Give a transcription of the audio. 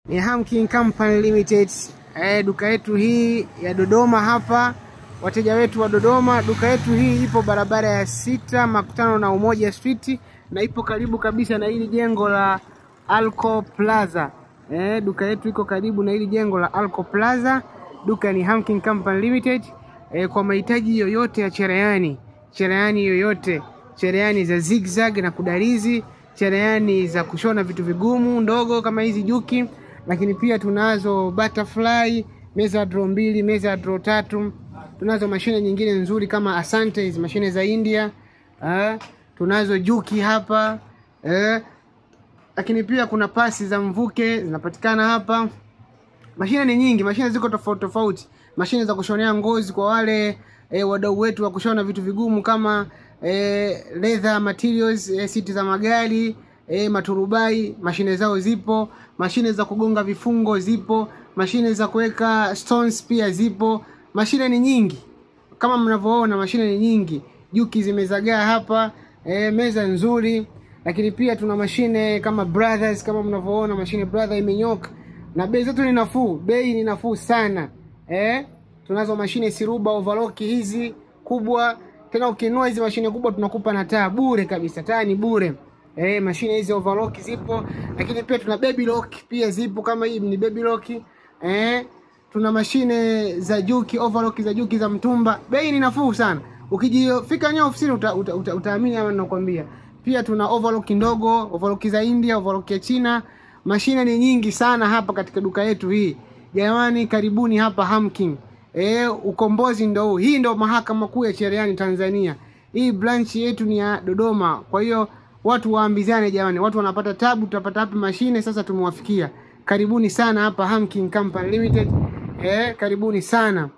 Ni Hamking Company Limited. Duka yetu hii ya Dodoma hapa. Wateja wetu wa Dodoma, duka yetu hii ipo barabara ya 6 makutano na Umoja Street na ipo karibu kabisa na hili jengo la Alco Plaza. Duka yetu iko karibu na hili jengo la Alco Plaza. Duka ni Hamking Company Limited. Kwa mahitaji yoyote ya cherehani yoyote, cherehani za zigzag na kudarizi, cherehani za kushona vitu vigumu ndogo kama hizi juki, lakini pia tunazo butterfly, meza draw 2, meza draw 3. Tunazo mashine nyingine nzuri kama Asante, hizi mashine za India. Tunazo juki hapa. Lakini pia kuna pasi za mvuke zinapatikana hapa. Mashine ni nyingi, mashine ziko tofauti tofauti. Mashine za kushonea ngozi kwa wale wadau wetu wa kushona vitu vigumu kama leather materials, siti za magari, maturubai, mashine zao zipo. Mashine za kugonga vifungo zipo. Mashine za kuweka stones pia zipo. Mashine ni nyingi. Kama mnavyoona mashine ni nyingi. Juki zimezagaa hapa. Meza nzuri. Lakini pia tuna mashine kama Brothers, kama mnavyoona mashine Brother imenyoka. Na bei zetu ni nafuu. Bei ni nafuu sana. Tunazo mashine Siruba overlock hizi kubwa. Tena ukinunua hizi mashine kubwa tunakupa na taa bure kabisa. Taa ni bure. Mashine hizi overlock zipo. Lakini pia tuna baby lock pia zipo, kama hii ni baby lock. Tuna mashine za juki, overlock za juki za mtumba. Bei ni nafuu sana. Ukijifika nyo ofisini utaamini ama ninakwambia. Pia tuna overlock ndogo, overlock za India, overlock ya China. Mashine ni nyingi sana hapa katika duka yetu hii. Jamani, karibuni hapa Hamking. Ukombozi ndo huu. Hii ndo mahakama kuu ya cherehani Tanzania. Hii branch yetu ni ya Dodoma. Kwa hiyo watu waambizane jamani. Watu wanapata tabu, tutapata hapa mashine, sasa tumewafikia. Karibuni sana hapa Hamking Company Limited. Karibuni sana.